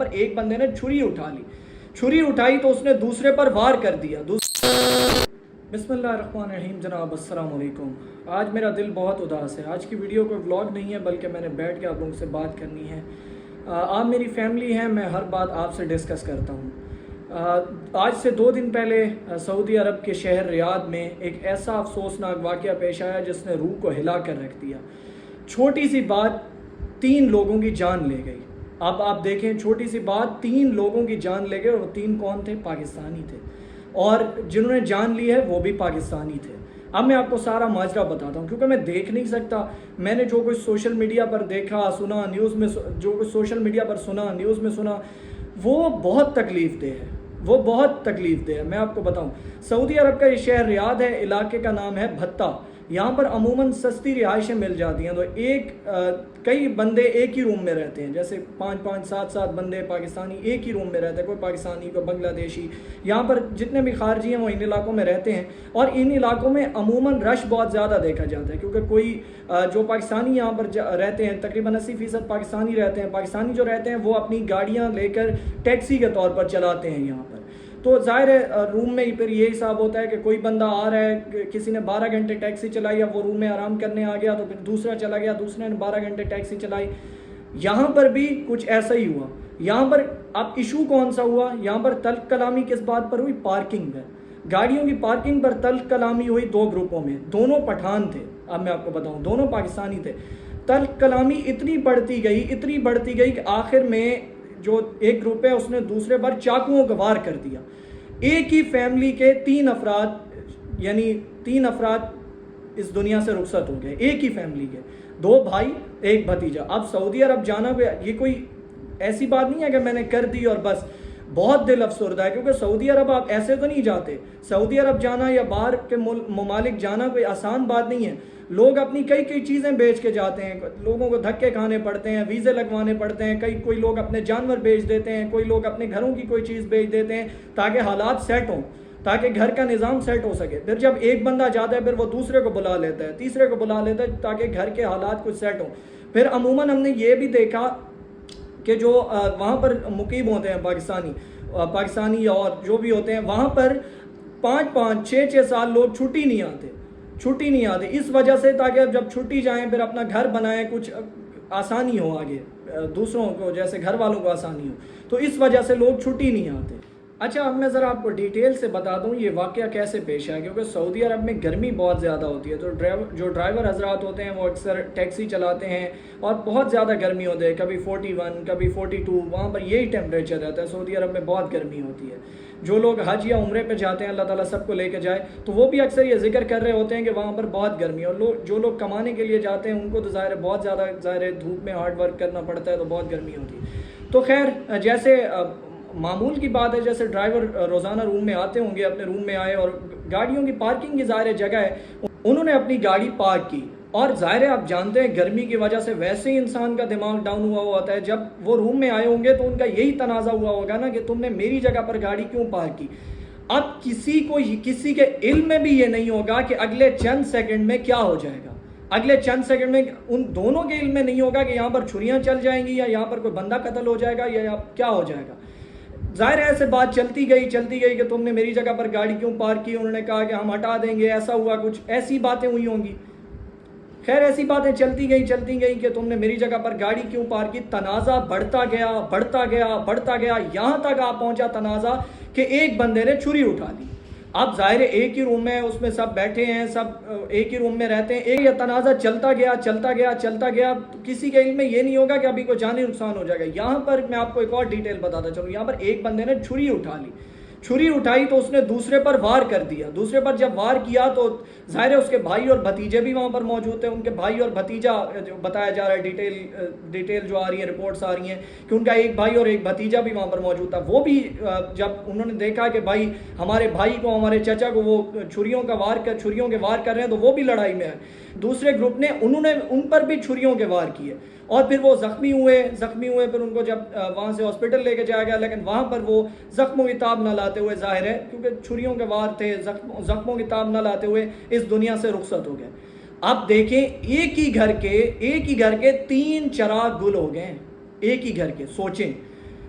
پر ایک بندے نے چھری اٹھا لی، چھری اٹھائی تو اس نے دوسرے پر وار کر دیا۔ بسم اللہ الرحمن الرحیم۔ جناب السلام علیکم۔ آج میرا دل بہت اداس ہے۔ آج کی ویڈیو کوئی ولاگ نہیں ہے بلکہ میں نے بیٹھ کے آپ لوگوں سے بات کرنی ہے۔ آپ میری فیملی ہیں، میں ہر بات آپ سے ڈسکس کرتا ہوں۔ آج سے 2 دن پہلے سعودی عرب کے شہر ریاض میں ایک ایسا افسوسناک واقعہ پیش آیا جس نے روح کو ہلا کر رکھ دیا۔ چھوٹی سی بات 3 لوگوں کی جان لے گئی۔ اب آپ دیکھیں، چھوٹی سی بات 3 لوگوں کی جان لے گئے، اور وہ 3 کون تھے؟ پاکستانی تھے، اور جنہوں نے جان لی ہے وہ بھی پاکستانی تھے۔ اب میں آپ کو سارا ماجرا بتاتا ہوں کیونکہ میں دیکھ نہیں سکتا۔ میں نے جو کچھ سوشل میڈیا پر دیکھا، سنا، نیوز میں جو کچھ سوشل میڈیا پر سنا، نیوز میں سنا، وہ بہت تکلیف دہ ہے، وہ بہت تکلیف دہ ہے۔ میں آپ کو بتاؤں، سعودی عرب کا یہ شہر ریاض ہے، علاقے کا نام ہے بھتا۔ یہاں پر عموماً سستی رہائشیں مل جاتی ہیں، تو کئی بندے ایک ہی روم میں رہتے ہیں، جیسے 5 7 بندے پاکستانی ایک ہی روم میں رہتے ہیں، کوئی پاکستانی، کوئی بنگلہ دیشی۔ یہاں پر جتنے بھی خارجی ہیں وہ ان علاقوں میں رہتے ہیں، اور ان علاقوں میں عموماً رش بہت زیادہ دیکھا جاتا ہے، کیونکہ کوئی جو پاکستانی یہاں پر رہتے ہیں، تقریباً 80% پاکستانی رہتے ہیں۔ پاکستانی جو رہتے ہیں وہ اپنی گاڑیاں لے کر ٹیکسی کے طور پر چلاتے ہیں یہاں پر۔ تو ظاہر ہے روم میں پھر یہ حساب ہوتا ہے کہ کوئی بندہ آ رہا ہے، کسی نے 12 گھنٹے ٹیکسی چلائی، اب وہ روم میں آرام کرنے آ گیا، تو پھر دوسرا چلا گیا، دوسرے نے 12 گھنٹے ٹیکسی چلائی۔ یہاں پر بھی کچھ ایسا ہی ہوا۔ یہاں پر اب ایشو کون سا ہوا؟ یہاں پر تلخ کلامی کس بات پر ہوئی؟ پارکنگ میں، گاڑیوں کی پارکنگ پر تلخ کلامی ہوئی 2 گروپوں میں۔ دونوں پٹھان تھے، اب میں آپ کو بتاؤں، دونوں پاکستانی تھے۔ تلخ کلامی اتنی بڑھتی گئی کہ آخر میں جو ایک گروپ ہے اس نے دوسرے پر چاقوؤں کا وار کر دیا۔ ایک ہی فیملی کے 3 افراد، یعنی 3 افراد اس دنیا سے رخصت ہو گئے، ایک ہی فیملی کے، 2 بھائی 1 بھتیجا۔ اب سعودی عرب جانا یہ کوئی ایسی بات نہیں ہے کہ میں نے کر دی اور بس۔ بہت دل افسردہ ہے، کیونکہ سعودی عرب آپ ایسے تو نہیں جاتے۔ سعودی عرب جانا یا باہر کے ممالک جانا کوئی آسان بات نہیں ہے۔ لوگ اپنی کئی چیزیں بیچ کے جاتے ہیں، لوگوں کو دھکے کھانے پڑتے ہیں، ویزے لگوانے پڑتے ہیں، کوئی لوگ اپنے جانور بیچ دیتے ہیں، کوئی لوگ اپنے گھروں کی کوئی چیز بیچ دیتے ہیں تاکہ حالات سیٹ ہوں، تاکہ گھر کا نظام سیٹ ہو سکے۔ پھر جب ایک بندہ جاتا ہے پھر وہ دوسرے کو بلا لیتا ہے، تیسرے کو بلا لیتا ہے تاکہ گھر کے حالات کچھ سیٹ ہوں۔ پھر عموماً ہم نے یہ بھی دیکھا کہ جو وہاں پر مقیم ہوتے ہیں پاکستانی اور جو بھی ہوتے ہیں، وہاں پر 5 6 سال لوگ چھٹی نہیں آتے اس وجہ سے، تاکہ جب چھٹی جائیں پھر اپنا گھر بنائیں، کچھ آسانی ہو آگے، دوسروں کو جیسے گھر والوں کو آسانی ہو، تو اس وجہ سے لوگ چھٹی نہیں آتے۔ اچھا، اب میں ذرا آپ کو ڈیٹیل سے بتا دوں یہ واقعہ کیسے پیش آیا، کیونکہ سعودی عرب میں گرمی بہت زیادہ ہوتی ہے، تو جو ڈرائیور حضرات ہوتے ہیں وہ اکثر ٹیکسی چلاتے ہیں، اور بہت زیادہ گرمی ہوتی ہے، کبھی 41 کبھی 42، وہاں پر یہی ٹیمپریچر رہتا ہے۔ سعودی عرب میں بہت گرمی ہوتی ہے۔ جو لوگ حج یا عمرے پہ جاتے ہیں، اللہ تعالیٰ سب کو لے کے جائے، تو وہ بھی اکثر یہ ذکر کر رہے ہوتے ہیں کہ وہاں پر بہت گرمی ہے، اور جو لوگ کمانے کے لیے جاتے ہیں ان کو تو ظاہر ہے بہت زیادہ دھوپ میں ہارڈ ورک کرنا پڑتا ہے، تو بہت گرمی ہوتی ہے۔ تو خیر، جیسے معمول کی بات ہے، جیسے ڈرائیور روزانہ روم میں آتے ہوں گے، اپنے روم میں آئے اور گاڑیوں کی پارکنگ کی ظاہر جگہ ہے، انہوں نے اپنی گاڑی پارک کی، اور ظاہر ہے آپ جانتے ہیں گرمی کی وجہ سے ویسے ہی انسان کا دماغ ڈاؤن ہوا ہوتا ہے۔ جب وہ روم میں آئے ہوں گے تو ان کا یہی تنازع ہوا ہوگا نا کہ تم نے میری جگہ پر گاڑی کیوں پارک کی۔ اب کسی کے علم میں بھی یہ نہیں ہوگا کہ اگلے چند سیکنڈ میں کیا ہو جائے گا، اگلے چند سیکنڈ میں ان دونوں کے علم میں نہیں ہوگا کہ یہاں پر چھریاں چل جائیں گی، یا یہاں پر کوئی بندہ قتل ہو جائے گا، یا کیا ہو جائے گا۔ ظاہر ہے ایسے بات چلتی گئی کہ تم نے میری جگہ پر گاڑی کیوں پارک کی، انہوں نے کہا کہ ہم ہٹا دیں گے، ایسا ہوا، کچھ ایسی باتیں ہوئی ہوں گی۔ خیر، ایسی باتیں چلتی گئی کہ تم نے میری جگہ پر گاڑی کیوں پارک کی۔ تنازع بڑھتا گیا، یہاں تک آپ پہنچا تنازع کہ ایک بندے نے چھری اٹھا لی۔ اب ظاہر ہے ایک ہی روم ہے، اس میں سب بیٹھے ہیں، سب ایک ہی روم میں رہتے ہیں، یہ تنازع چلتا گیا، کسی کے علم میں یہ نہیں ہوگا کہ ابھی کوئی جانی نقصان ہو جائے گا۔ یہاں پر میں آپ کو ایک اور ڈیٹیل بتاتا چلوں، یہاں پر ایک بندے نے چھری اٹھائی تو اس نے دوسرے پر وار کر دیا۔ دوسرے پر جب وار کیا تو ظاہر ہے اس کے بھائی اور بھتیجے بھی وہاں پر موجود تھے۔ ان کے بھائی اور بھتیجا جو بتایا جا رہا ہے، ڈیٹیل جو آ رہی ہے، رپورٹس آ رہی ہیں کہ ان کا ایک بھائی اور ایک بھتیجا بھی وہاں پر موجود تھا۔ وہ بھی جب انہوں نے دیکھا کہ بھائی ہمارے بھائی کو، ہمارے چچا کو وہ چھریوں کے وار کر رہے ہیں، تو وہ بھی لڑائی میں آئے۔ دوسرے گروپ نے ان پر بھی چھریوں کے وار کیے، اور پھر وہ زخمی ہوئے، پھر ان کو جب وہاں سے ہاسپٹل لے کے جایا گیا، لیکن وہاں پر وہ زخموں کی تاب نہ لاتے ہوئے، ظاہر ہے کیونکہ چھریوں کے وار تھے، زخموں کی تاب نہ لاتے ہوئے اس دنیا سے رخصت ہو گئے۔ اب دیکھیں، ایک ہی گھر کے 3 چراغ گل ہو گئے، ایک ہی گھر کے، سوچیں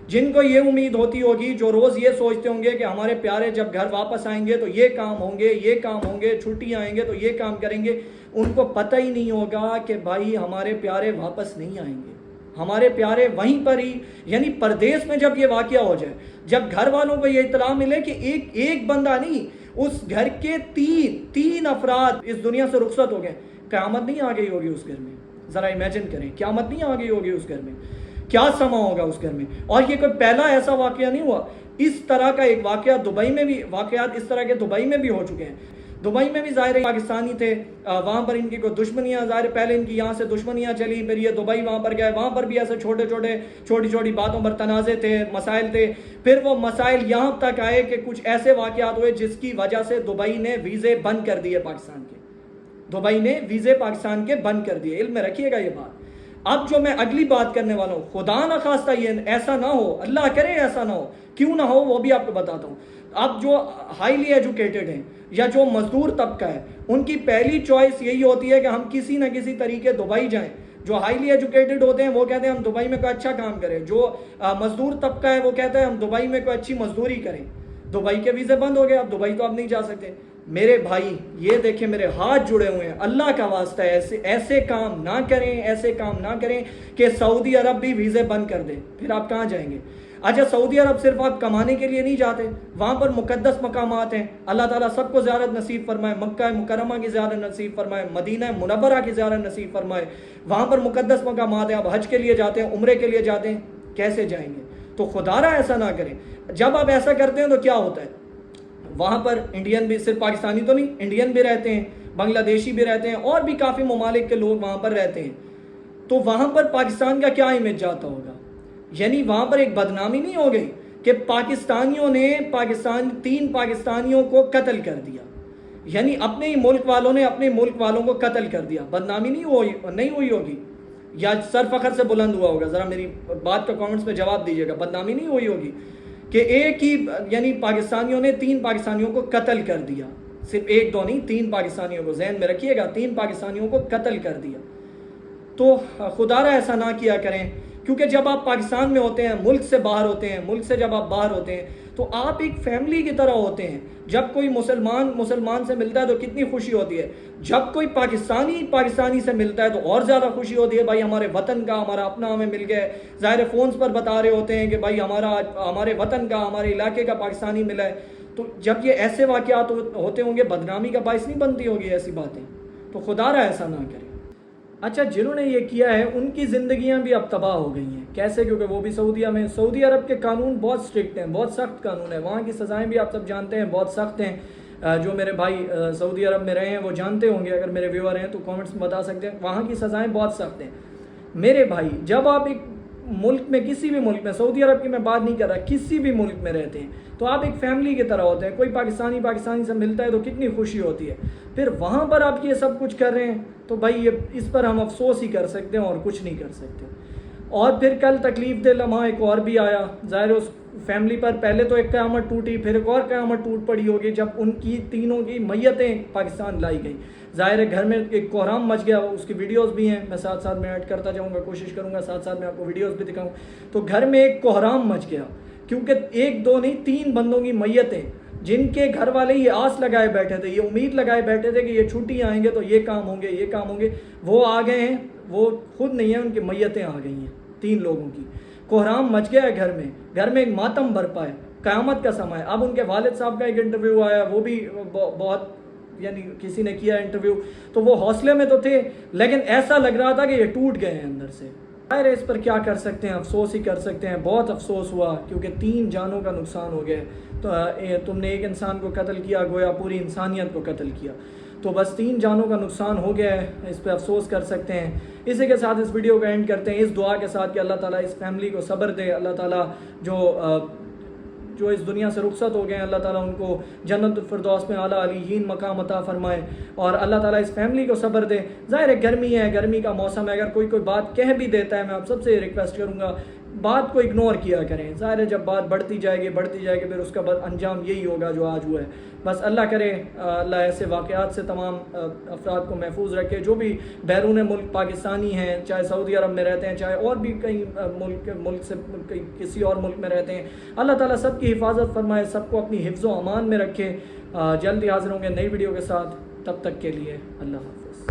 جن کو یہ امید ہوتی ہوگی, جو روز یہ سوچتے ہوں گے کہ ہمارے پیارے جب گھر واپس آئیں گے تو یہ کام ہوں گے, یہ کام ہوں گے, چھٹی آئیں گے تو یہ کام کریں گے, ان کو پتہ ہی نہیں ہوگا کہ بھائی ہمارے پیارے واپس نہیں آئیں گے. ہمارے پیارے وہیں پر ہی, یعنی پردیس میں جب یہ واقعہ ہو جائے, جب گھر والوں کو یہ اطلاع ملے کہ ایک بندہ نہیں, اس گھر کے تین افراد اس دنیا سے رخصت ہو گئے, قیامت نہیں آ گئی ہوگی اس گھر میں. ذرا امیجن کریں, قیامت نہیں آ گئی ہوگی اس گھر میں, کیا سما ہوگا اس گھر میں. اور یہ کوئی پہلا ایسا واقعہ نہیں ہوا, اس طرح کا ایک واقعہ دبئی میں بھی, واقعات اس طرح کے دبئی میں بھی ہو چکے ہیں. دبئی میں بھی ظاہر پاکستانی تھے, وہاں پر ان کی کوئی دشمنیاں, ظاہر پہلے ان کی یہاں سے دشمنیاں چلی, پھر یہ دبئی وہاں پر گئے, وہاں پر بھی ایسے چھوٹی چھوٹی باتوں پر تنازع تھے, مسائل تھے. پھر وہ مسائل یہاں تک آئے کہ کچھ ایسے واقعات ہوئے جس کی وجہ سے دبئی نے ویزے بند کر دیے پاکستان کے. دبئی نے ویزے پاکستان کے بند کر دیے. علم میں رکھیے گا یہ بات. اب جو میں اگلی بات کرنے والا ہوں, خدا نہ خواستہ یہ ایسا نہ ہو, اللہ کرے ایسا نہ ہو, کیوں نہ ہو وہ بھی آپ کو بتاتا ہوں. اب جو ہائیلی ایجوکیٹڈ ہیں یا جو مزدور طبقہ ہے, ان کی پہلی چوائس یہی ہوتی ہے کہ ہم کسی نہ کسی طریقے دبئی جائیں. جو ہائیلی ایجوکیٹڈ ہوتے ہیں وہ کہتے ہیں ہم دبئی میں کوئی اچھا کام کریں. جو مزدور طبقہ ہے وہ کہتا ہے ہم دبئی میں کوئی اچھی مزدوری کریں. دبئی کے ویزے بند ہو گئے, اب دبئی تو آپ نہیں جا سکتے. میرے بھائی یہ دیکھیں, میرے ہاتھ جڑے ہوئے ہیں, اللہ کا واسطہ ہے ایسے کام نہ کریں, ایسے کام نہ کریں کہ سعودی عرب بھی ویزے بند کر دے. پھر آپ کہاں جائیں گے؟ اچھا, سعودی عرب صرف آپ کمانے کے لیے نہیں جاتے, وہاں پر مقدس مقامات ہیں, اللہ تعالیٰ سب کو زیارت نصیب فرمائے. مکہ مکرمہ کی زیارت نصیب فرمائے, مدینہ منورہ کی زیارت نصیب فرمائے. وہاں پر مقدس مقامات ہیں, آپ حج کے لیے جاتے ہیں, عمرے کے لیے جاتے ہیں, کیسے جائیں گے؟ تو خدا را ایسا نہ کریں. جب آپ ایسا کرتے ہیں تو کیا ہوتا ہے, وہاں پر انڈین بھی, صرف پاکستانی تو نہیں, انڈین بھی رہتے ہیں, بنگلہ دیشی بھی رہتے ہیں, اور بھی کافی ممالک کے لوگ وہاں پر رہتے ہیں. تو وہاں پر پاکستان کا کیا امیج جاتا ہوگا؟ یعنی وہاں پر ایک بدنامی نہیں ہو گئی کہ پاکستانیوں نے 3 پاکستانیوں کو قتل کر دیا, یعنی اپنے ہی ملک والوں نے اپنے ملک والوں کو قتل کر دیا. بدنامی نہیں ہوئی ہوگی, یا سر فخر سے بلند ہوا ہوگا؟ ذرا میری بات کو کامنٹس میں جواب دیجیے گا. بدنامی نہیں ہوئی ہوگی کہ ایک ہی, یعنی پاکستانیوں نے 3 پاکستانیوں کو قتل کر دیا, صرف 1-2 نہیں, 3 پاکستانیوں کو, ذہن میں رکھیے گا, 3 پاکستانیوں کو قتل کر دیا. تو خدا را ایسا نہ کیا کریں, کیونکہ جب آپ پاکستان میں ہوتے ہیں, ملک سے باہر ہوتے ہیں, ملک سے جب آپ باہر ہوتے ہیں تو آپ ایک فیملی کی طرح ہوتے ہیں. جب کوئی مسلمان سے ملتا ہے تو کتنی خوشی ہوتی ہے, جب کوئی پاکستانی سے ملتا ہے تو اور زیادہ خوشی ہوتی ہے, بھائی ہمارے وطن کا, ہمارا اپنا ہمیں مل گیا. ظاہر فونز پر بتا رہے ہوتے ہیں کہ بھائی ہمارے وطن کا, ہمارے علاقے کا پاکستانی ملا ہے. تو جب یہ ایسے واقعات ہوتے ہوں گے, بدنامی کا باعث نہیں بنتی ہوگی ایسی باتیں. تو خدا را ایسا نہ کرے. اچھا, جنہوں نے یہ کیا ہے ان کی زندگیاں بھی اب تباہ ہو گئی ہیں. کیسے؟ کیونکہ وہ بھی سعودیہ میں. سعودی عرب کے قانون بہت اسٹرکٹ ہیں, بہت سخت قانون ہے. وہاں کی سزائیں بھی آپ سب جانتے ہیں, بہت سخت ہیں. جو میرے بھائی سعودی عرب میں رہے ہیں وہ جانتے ہوں گے, اگر میرے ویور ہیں تو کامنٹس میں بتا سکتے ہیں. وہاں کی سزائیں بہت سخت ہیں. میرے بھائی, جب آپ ایک ملک میں, کسی بھی ملک میں, سعودی عرب کی میں بات نہیں کر رہا, کسی بھی ملک میں رہتے ہیں تو آپ ایک فیملی کی طرح ہوتے ہیں. کوئی پاکستانی سے ملتا ہے تو کتنی خوشی ہوتی ہے. پھر وہاں پر آپ یہ سب کچھ کر رہے ہیں تو بھائی اس پر ہم افسوس ہی کر سکتے ہیں اور کچھ نہیں کر سکتے. اور پھر کل تکلیف دہ لمحہ ایک اور بھی آیا. ظاہر اس فیملی پر پہلے تو ایک قیامت ٹوٹی, پھر ایک اور قیامت ٹوٹ پڑی ہوگی جب ان کی تینوں کی میتیں پاکستان لائی گئیں. ظاہر ہے گھر میں ایک کوہرام مچ گیا. اس کی ویڈیوز بھی ہیں, میں ساتھ میں ایڈ کرتا جاؤں گا, کوشش کروں گا ساتھ میں آپ کو ویڈیوز بھی دکھاؤں. تو گھر میں ایک کوہرام مچ گیا, کیونکہ 1-2 نہیں 3 بندوں کی میتیں, جن کے گھر والے یہ آس لگائے بیٹھے تھے, یہ امید لگائے بیٹھے تھے کہ یہ چھٹی آئیں گے تو یہ کام ہوں گے, وہ آ گئے ہیں, وہ خود نہیں ہیں, ان کی میتیں آ گئی ہیں 3 لوگوں کی. کوہرام مچ گیا ہے گھر میں ایک ماتم برپا ہے, قیامت کا سماں ہے. اب ان کے والد صاحب کا ایک انٹرویو آیا, وہ بھی بہت, یعنی کسی نے کیا انٹرویو, تو وہ حوصلے میں تو تھے لیکن ایسا لگ رہا تھا کہ یہ ٹوٹ گئے ہیں اندر سے. ظاہر ہے اس پر کیا کر سکتے ہیں, افسوس ہی کر سکتے ہیں. بہت افسوس ہوا کیونکہ 3 جانوں کا نقصان ہو گیا. تو تم نے ایک انسان کو قتل کیا, گویا پوری انسانیت کو قتل کیا. تو بس 3 جانوں کا نقصان ہو گیا ہے, اس پہ افسوس کر سکتے ہیں. اسی کے ساتھ اس ویڈیو کو اینڈ کرتے ہیں اس دعا کے ساتھ کہ اللہ تعالیٰ اس فیملی کو صبر دے. اللہ تعالیٰ جو اس دنیا سے رخصت ہو گئے ہیں, اللہ تعالیٰ ان کو جنت الفردوس میں اعلیٰ علیین مقام عطا فرمائے, اور اللہ تعالیٰ اس فیملی کو صبر دے. ظاہر ہے گرمی ہے, گرمی کا موسم ہے, اگر کوئی بات کہہ بھی دیتا ہے, میں آپ سب سے ریکویسٹ کروں گا بات کو اگنور کیا کریں. ظاہر ہے جب بات بڑھتی جائے گی پھر اس کا بعد انجام یہی ہوگا جو آج ہوا ہے. بس اللہ کرے اللہ ایسے واقعات سے تمام افراد کو محفوظ رکھے. جو بھی بیرون ملک پاکستانی ہیں, چاہے سعودی عرب میں رہتے ہیں, چاہے اور بھی کئی ملک سے کسی اور ملک میں رہتے ہیں, اللہ تعالیٰ سب کی حفاظت فرمائے, سب کو اپنی حفظ و امان میں رکھے. جلدی حاضر ہوں گے نئی ویڈیو کے ساتھ. تب تک کے لیے اللہ حافظ.